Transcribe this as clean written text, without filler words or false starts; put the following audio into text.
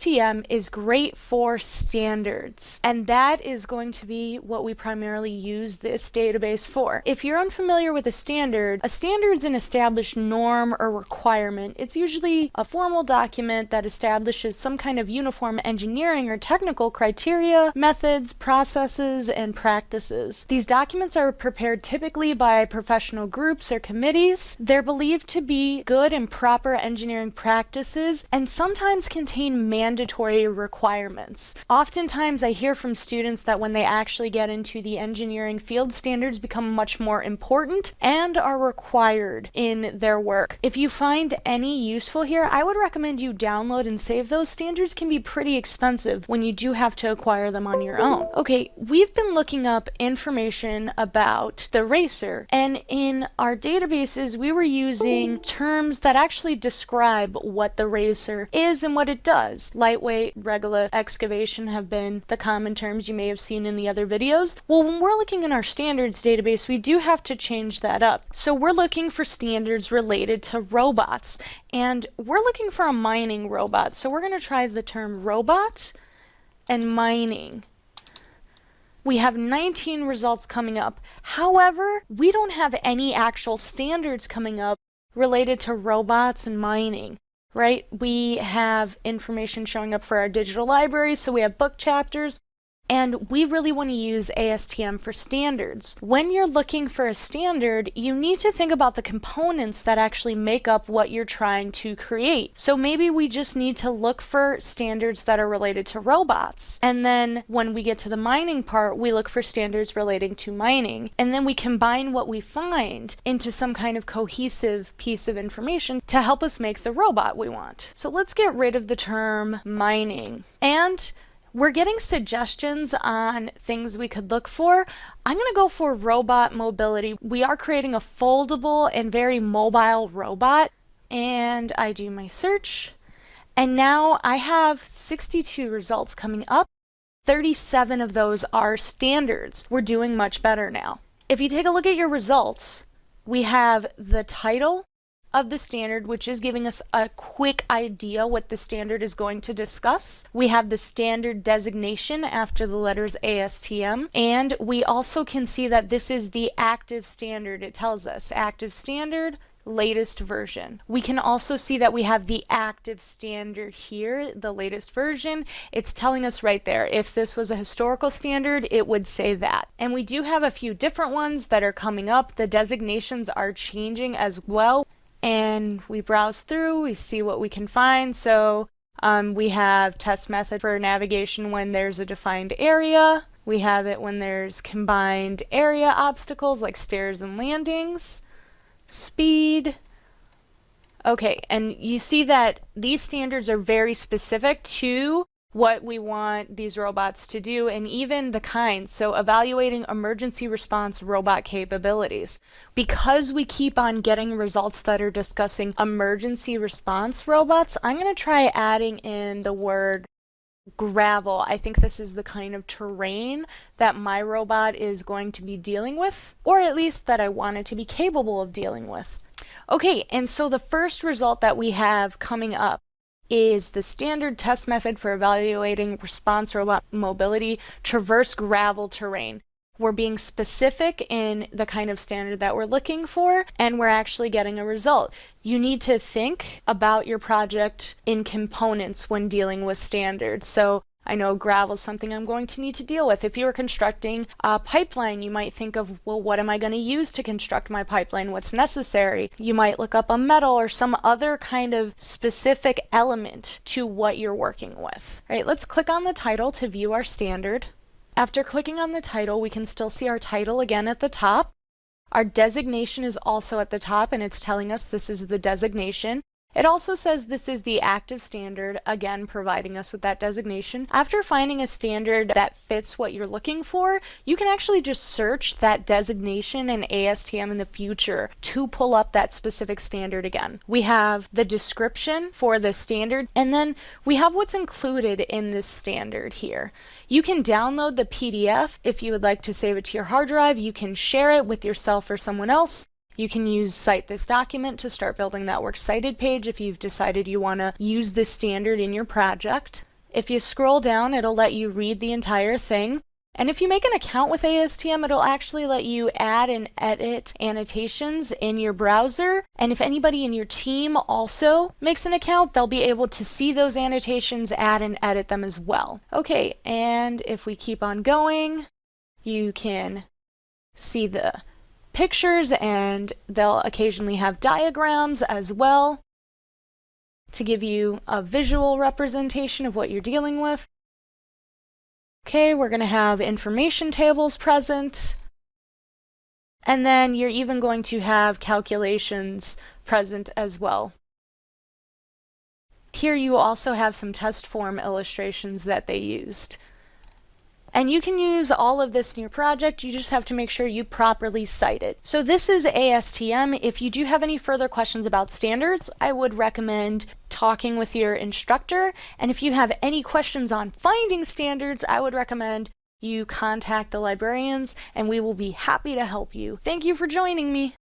ASTM is great for standards, and that is going to be what we primarily use this database for. If you're unfamiliar with a standard is an established norm or requirement. It's usually a formal document that establishes some kind of uniform engineering or technical criteria, methods, processes, and practices. These documents are prepared typically by professional groups or committees. They're believed to be good and proper engineering practices and sometimes contain mandatory requirements. Oftentimes I hear from students that when they actually get into the engineering field, standards become much more important and are required in their work. If you find any useful here, I would recommend you download and save those. Standards can be pretty expensive when you do have to acquire them on your own. Okay, we've been looking up information about the racer, and in our databases we were using terms that actually describe what the racer is and what it does. Lightweight, regolith, excavation have been the common terms you may have seen in the other videos. Well, when we're looking in our standards database, we do have to change that up. So we're looking for standards related to robots, and we're looking for a mining robot. So we're going to try the term robot and mining. We have 19 results coming up. However, we don't have any actual standards coming up related to robots and mining, right? We have information showing up for our digital library, so we have book chapters, and we really want to use ASTM for standards. When you're looking for a standard, you need to think about the components that actually make up what you're trying to create. So maybe we just need to look for standards that are related to robots. And then when we get to the mining part, we look for standards relating to mining. And then we combine what we find into some kind of cohesive piece of information to help us make the robot we want. So let's get rid of the term mining. And we're getting suggestions on things we could look for. I'm going to go for robot mobility. We are creating a foldable and very mobile robot. And I do my search. And now I have 62 results coming up. 37 of those are standards. We're doing much better now. If you take a look at your results, we have the title of the standard, which is giving us a quick idea what the standard is going to discuss. We have the standard designation after the letters ASTM, and we also can see that this is the active standard. It tells us active standard, latest version. We can also see that we have the active standard here, the latest version. It's telling us right there. If this was a historical standard, it would say that. And we do have a few different ones that are coming up. The designations are changing as well. And we browse through, we see what we can find. So we have test method for navigation when there's a defined area. We have it when there's combined area obstacles like stairs and landings. Speed. Okay, and you see that these standards are very specific to what we want these robots to do, and even the kind. So evaluating emergency response robot capabilities. Because we keep on getting results that are discussing emergency response robots, I'm going to try adding in the word gravel. I think this is the kind of terrain that my robot is going to be dealing with, or at least that I want it to be capable of dealing with. Okay, and so the first result that we have coming up is the standard test method for evaluating response robot mobility, traverse gravel terrain. We're being specific in the kind of standard that we're looking for, and we're actually getting a result. You need to think about your project in components when dealing with standards. So I know gravel is something I'm going to need to deal with. If you were constructing a pipeline, you might think of, well, what am I going to use to construct my pipeline? What's necessary? You might look up a metal or some other kind of specific element to what you're working with. All right, let's click on the title to view our standard. After clicking on the title, we can still see our title again at the top. Our designation is also at the top, and it's telling us this is the designation. It also says this is the active standard, again providing us with that designation. After finding a standard that fits what you're looking for, you can actually just search that designation in ASTM in the future to pull up that specific standard again. We have the description for the standard, and then we have what's included in this standard here. You can download the PDF if you would like to save it to your hard drive. You can share it with yourself or someone else. You can use Cite This Document to start building that Works Cited page if you've decided you want to use this standard in your project. If you scroll down, it'll let you read the entire thing. And if you make an account with ASTM, it'll actually let you add and edit annotations in your browser. And if anybody in your team also makes an account, they'll be able to see those annotations, add and edit them as well. Okay, and if we keep on going, you can see the pictures, and they'll occasionally have diagrams as well to give you a visual representation of what you're dealing with. Okay, we're going to have information tables present, and then you're even going to have calculations present as well. Here you also have some test form illustrations that they used. And you can use all of this in your project, you just have to make sure you properly cite it. So this is ASTM. If you do have any further questions about standards, I would recommend talking with your instructor. And if you have any questions on finding standards, I would recommend you contact the librarians, and we will be happy to help you. Thank you for joining me.